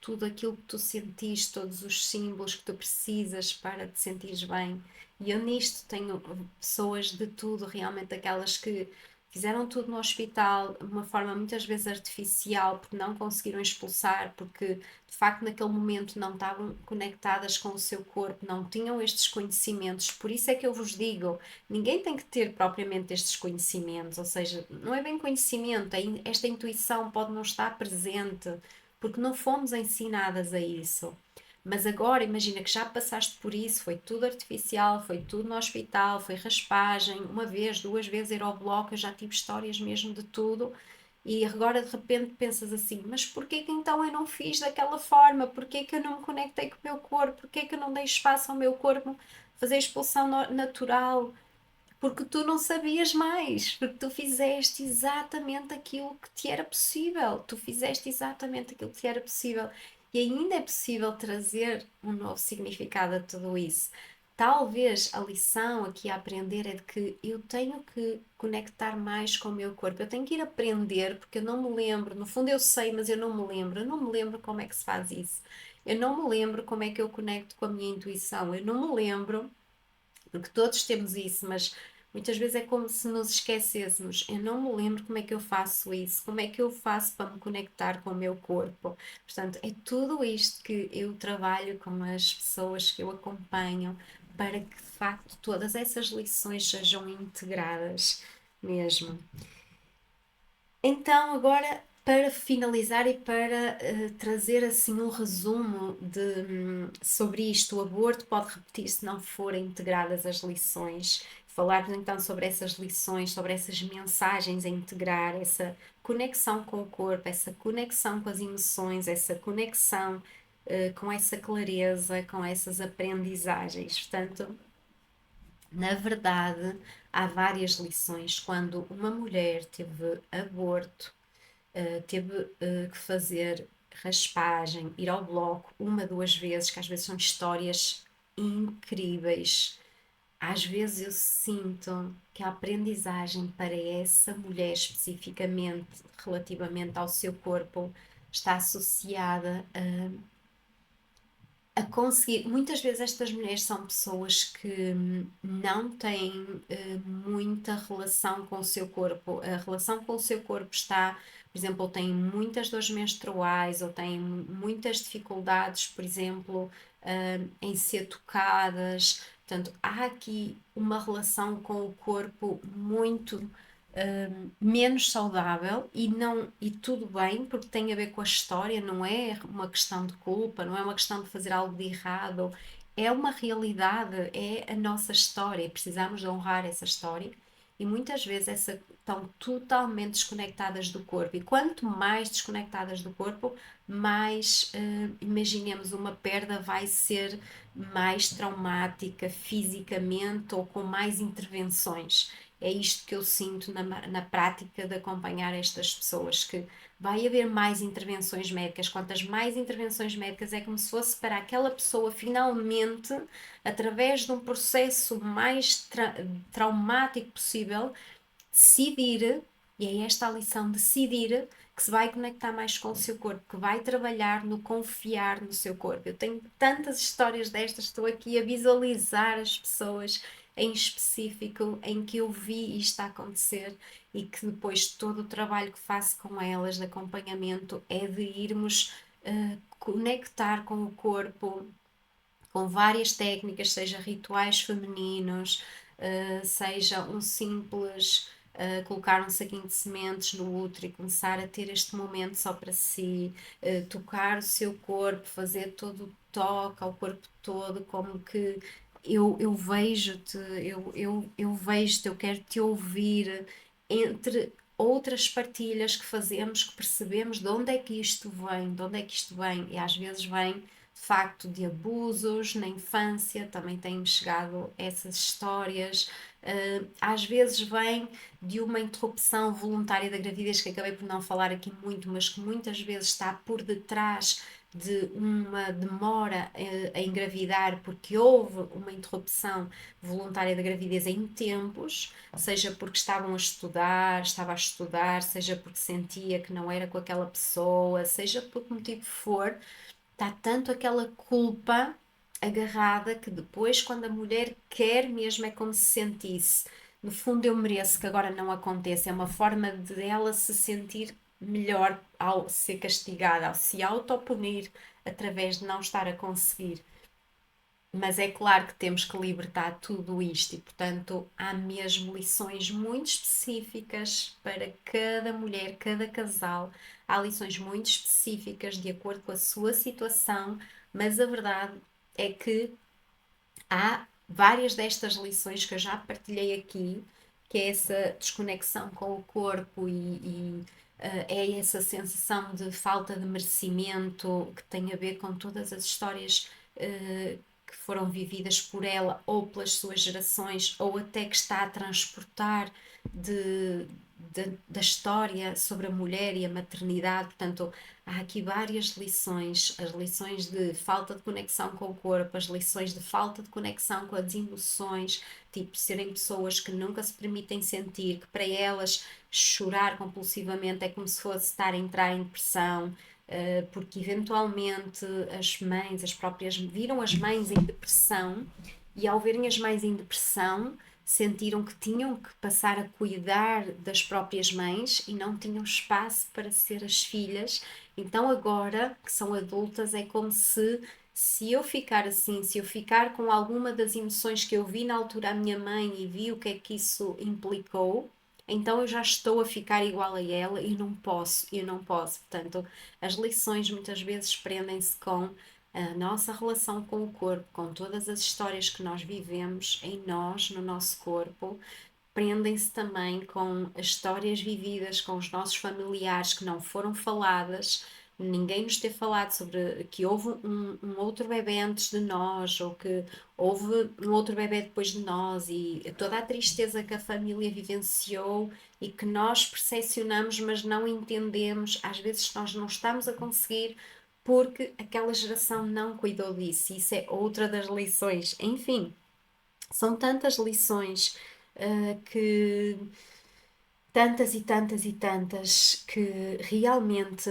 Speaker 1: tudo aquilo que tu sentiste, todos os símbolos que tu precisas para te sentires bem. E eu nisto tenho pessoas de tudo, realmente aquelas que fizeram tudo no hospital de uma forma muitas vezes artificial, porque não conseguiram expulsar, porque de facto naquele momento não estavam conectadas com o seu corpo, não tinham estes conhecimentos. Por isso é que eu vos digo, ninguém tem que ter propriamente estes conhecimentos, ou seja, não é bem conhecimento, esta intuição pode não estar presente, porque não fomos ensinadas a isso. Mas agora imagina que já passaste por isso, foi tudo artificial, foi tudo no hospital, foi raspagem, uma vez, duas vezes ir ao bloco, eu já tive histórias mesmo de tudo, e agora de repente pensas assim, mas porquê que então eu não fiz daquela forma? Porquê que eu não me conectei com o meu corpo? Porquê que eu não dei espaço ao meu corpo fazer a expulsão natural? Porque tu não sabias mais, porque tu fizeste exatamente aquilo que te era possível, tu fizeste exatamente aquilo que te era possível, e ainda é possível trazer um novo significado a tudo isso. Talvez a lição aqui a aprender é de que eu tenho que conectar mais com o meu corpo, eu tenho que ir aprender, porque eu não me lembro, no fundo eu sei, mas eu não me lembro como é que se faz isso, eu não me lembro como é que eu conecto com a minha intuição, eu não me lembro porque todos temos isso, mas muitas vezes é como se nos esquecêssemos. Eu não me lembro como é que eu faço isso, como é que eu faço para me conectar com o meu corpo. Portanto, é tudo isto que eu trabalho com as pessoas que eu acompanho para que de facto todas essas lições sejam integradas mesmo. Então, agora para finalizar e para trazer assim um resumo sobre isto, o aborto pode repetir se não forem integradas as lições. Falarmos então sobre essas lições, sobre essas mensagens a integrar, essa conexão com o corpo, essa conexão com as emoções, essa conexão com essa clareza, com essas aprendizagens. Portanto, na verdade, há várias lições. Quando uma mulher teve aborto, teve que fazer raspagem, ir ao bloco uma, duas vezes, que às vezes são histórias incríveis. Às vezes eu sinto que a aprendizagem para essa mulher especificamente, relativamente ao seu corpo, está associada a conseguir. Muitas vezes estas mulheres são pessoas que não têm muita relação com o seu corpo. A relação com o seu corpo está, por exemplo, ou têm muitas dores menstruais, ou têm muitas dificuldades, por exemplo, em ser tocadas. Portanto, há aqui uma relação com o corpo muito menos saudável e não e tudo bem porque tem a ver com a história, não é uma questão de culpa, não é uma questão de fazer algo de errado, é uma realidade, é a nossa história e precisamos de honrar essa história e muitas vezes estão totalmente desconectadas do corpo e quanto mais desconectadas do corpo, mais imaginemos uma perda vai ser mais traumática fisicamente ou com mais intervenções. É isto que eu sinto na prática de acompanhar estas pessoas, que vai haver mais intervenções médicas. Quantas mais intervenções médicas é como se fosse para aquela pessoa finalmente, através de um processo mais traumático possível, decidir, e é esta a lição, decidir que se vai conectar mais com o seu corpo, que vai trabalhar no confiar no seu corpo. Eu tenho tantas histórias destas, estou aqui a visualizar as pessoas em específico em que eu vi isto a acontecer e que depois todo o trabalho que faço com elas de acompanhamento é de irmos conectar com o corpo com várias técnicas, seja rituais femininos, seja um simples colocar um saquinho de sementes no útero e começar a ter este momento só para si, tocar o seu corpo, fazer todo o toque ao corpo todo, como que eu vejo-te, eu vejo-te, eu quero te ouvir, entre outras partilhas que fazemos, que percebemos de onde é que isto vem, de onde é que isto vem, e às vezes vem de facto de abusos na infância, também têm-me chegado essas histórias, às vezes vem de uma interrupção voluntária da gravidez, que acabei por não falar aqui muito, mas que muitas vezes está por detrás de uma demora a engravidar porque houve uma interrupção voluntária da gravidez em tempos, seja porque estava a estudar, seja porque sentia que não era com aquela pessoa, seja por que motivo for, está tanto aquela culpa agarrada que depois, quando a mulher quer mesmo, é como se sentisse. No fundo, eu mereço que agora não aconteça. É uma forma de ela se sentir melhor ao ser castigada, ao se autopunir através de não estar a conseguir. Mas é claro que temos que libertar tudo isto e, portanto, há mesmo lições muito específicas para cada mulher, cada casal. Há lições muito específicas de acordo com a sua situação, mas a verdade é que há várias destas lições que eu já partilhei aqui, que é essa desconexão com o corpo é essa sensação de falta de merecimento que tem a ver com todas as histórias que foram vividas por ela ou pelas suas gerações, ou até que está a transportar da história sobre a mulher e a maternidade. Portanto, há aqui várias lições, as lições de falta de conexão com o corpo, as lições de falta de conexão com as emoções, tipo serem pessoas que nunca se permitem sentir, que para elas chorar compulsivamente é como se fosse estar a entrar em depressão, porque eventualmente as mães, as próprias, viram as mães em depressão e ao verem as mães em depressão sentiram que tinham que passar a cuidar das próprias mães e não tinham espaço para ser as filhas. Então agora que são adultas é como se eu ficar assim, se eu ficar com alguma das emoções que eu vi na altura a minha mãe e vi o que é que isso implicou, então eu já estou a ficar igual a ela e não posso, eu não posso. Portanto, as lições muitas vezes prendem-se com a nossa relação com o corpo, com todas as histórias que nós vivemos em nós, no nosso corpo, prendem-se também com as histórias vividas com os nossos familiares que não foram faladas, ninguém nos ter falado sobre que houve um outro bebê antes de nós ou que houve um outro bebê depois de nós e toda a tristeza que a família vivenciou e que nós percepcionamos, mas não entendemos, às vezes nós não estamos a conseguir porque aquela geração não cuidou disso. Isso é outra das lições. Enfim, são tantas lições que tantas e tantas e tantas que realmente,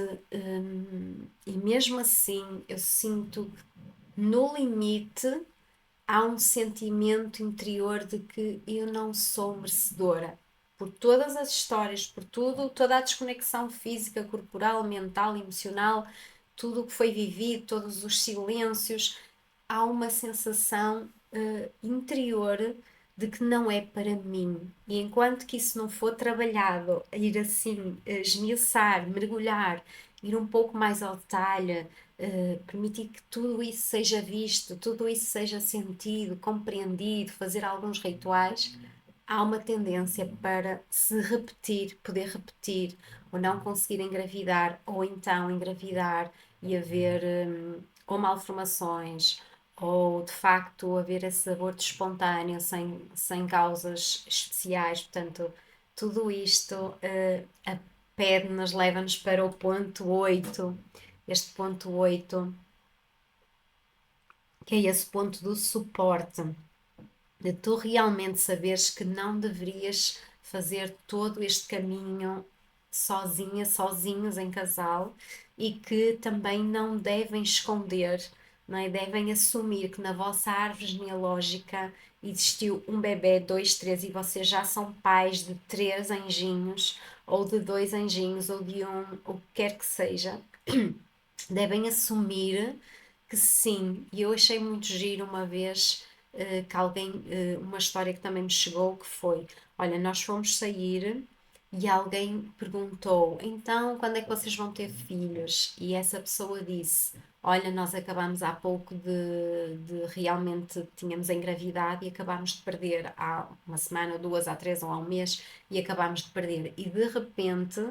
Speaker 1: e mesmo assim, eu sinto que no limite há um sentimento interior de que eu não sou merecedora. Por todas as histórias, por tudo, toda a desconexão física, corporal, mental, emocional, tudo o que foi vivido, todos os silêncios, há uma sensação interior de que não é para mim. E enquanto que isso não for trabalhado, ir assim, esmiuçar, mergulhar, ir um pouco mais ao detalhe, permitir que tudo isso seja visto, tudo isso seja sentido, compreendido, fazer alguns rituais, há uma tendência para se repetir, poder repetir, ou não conseguir engravidar, ou então engravidar e haver ou malformações, ou de facto haver esse aborto espontâneo sem causas especiais. Portanto, tudo isto pede-nos, leva-nos para o ponto 8, este ponto 8, que é esse ponto do suporte, de tu realmente saberes que não deverias fazer todo este caminho sozinha, sozinhos em casal e que também não devem esconder, não é? Devem assumir que na vossa árvore genealógica existiu um bebê, dois, três e vocês já são pais de três anjinhos ou de dois anjinhos ou de um, o que quer que seja. Devem assumir que sim. E eu achei muito giro uma vez que alguém, uma história que também me chegou, que foi, olha, nós fomos sair e alguém perguntou, então quando é que vocês vão ter filhos? E essa pessoa disse, olha, nós acabámos há pouco de realmente tínhamos engravidado e acabámos de perder há uma semana, ou duas, há três ou há um mês e acabámos de perder. E de repente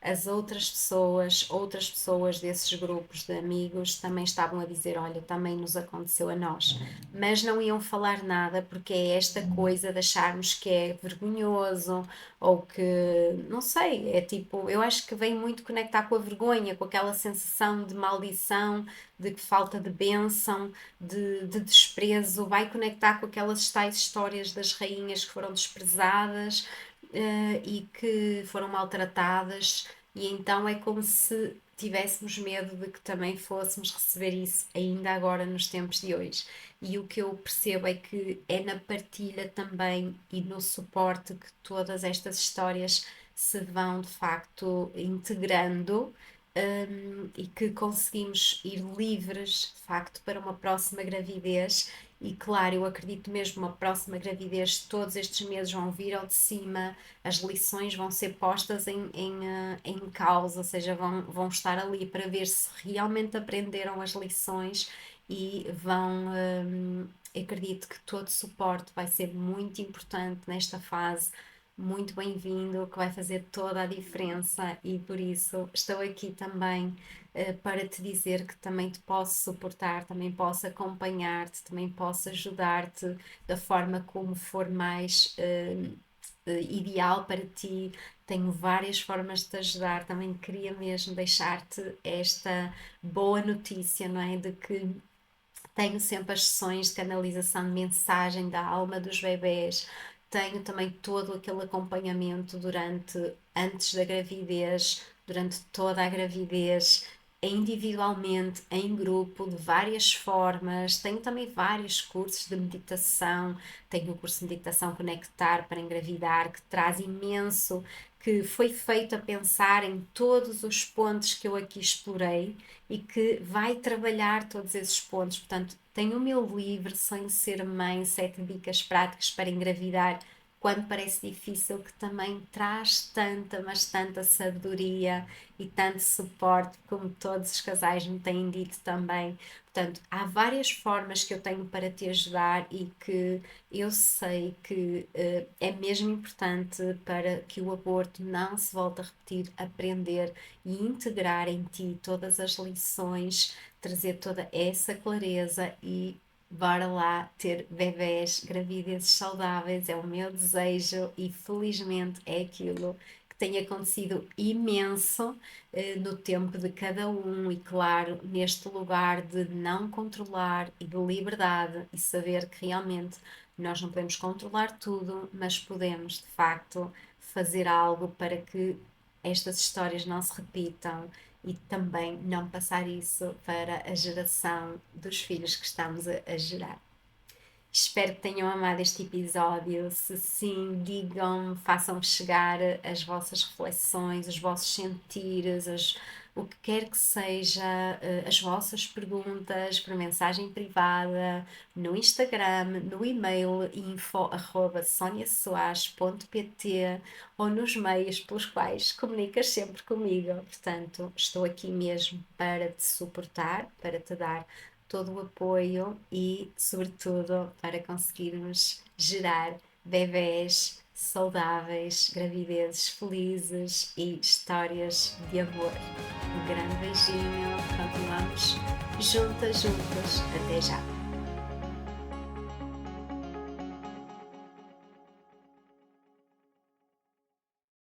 Speaker 1: as outras pessoas desses grupos de amigos também estavam a dizer: Olha, também nos aconteceu a nós, mas não iam falar nada porque é esta coisa de acharmos que é vergonhoso ou que não sei, é tipo, eu acho que vem muito conectar com a vergonha, com aquela sensação de maldição, de que falta de bênção, de desprezo, vai conectar com aquelas tais histórias das rainhas que foram desprezadas e que foram maltratadas, e então é como se tivéssemos medo de que também fôssemos receber isso ainda agora nos tempos de hoje. E o que eu percebo é que é na partilha também e no suporte que todas estas histórias se vão de facto integrando, e que conseguimos ir livres de facto para uma próxima gravidez. E claro, eu acredito mesmo uma próxima gravidez, todos estes meses vão vir ao de cima, as lições vão ser postas em causa, ou seja, vão estar ali para ver se realmente aprenderam as lições e vão. Acredito que todo suporte vai ser muito importante nesta fase, muito bem-vindo, que vai fazer toda a diferença e por isso estou aqui também para te dizer que também te posso suportar, também posso acompanhar-te, também posso ajudar-te da forma como for mais ideal para ti. Tenho várias formas de te ajudar. Também queria mesmo deixar-te esta boa notícia, não é? De que tenho sempre as sessões de canalização de mensagem da alma dos bebés. Tenho também todo aquele acompanhamento antes da gravidez, durante toda a gravidez. individualmente, em grupo, de várias formas. Tenho também vários cursos de meditação. Tenho o curso de meditação Conectar para Engravidar, que traz imenso, que foi feito a pensar em todos os pontos que eu aqui explorei e que vai trabalhar todos esses pontos. Portanto, tenho o meu livro Sonho Ser Mãe, 7 dicas práticas para engravidar quando parece difícil, que também traz tanta, mas tanta sabedoria e tanto suporte, como todos os casais me têm dito também. Portanto, há várias formas que eu tenho para te ajudar e que eu sei que é mesmo importante para que o aborto não se volte a repetir, aprender e integrar em ti todas as lições, trazer toda essa clareza e bora lá ter bebés, gravidezes saudáveis, é o meu desejo e felizmente é aquilo que tem acontecido imenso no tempo de cada um e claro, neste lugar de não controlar e de liberdade e saber que realmente nós não podemos controlar tudo, mas podemos de facto fazer algo para que estas histórias não se repitam e também não passar isso para a geração dos filhos que estamos a gerar. Espero que tenham amado este episódio. Se sim, digam-me, façam-me chegar as vossas reflexões, os vossos sentires, o que quer que seja, as vossas perguntas por mensagem privada, no Instagram, no e-mail info@soniasoares.pt ou nos meios pelos quais comunicas sempre comigo. Portanto, estou aqui mesmo para te suportar, para te dar todo o apoio e, sobretudo, para conseguirmos gerar bebés saudáveis, gravidezes felizes e histórias de amor. Um grande beijinho, continuamos juntas, juntos. Até já!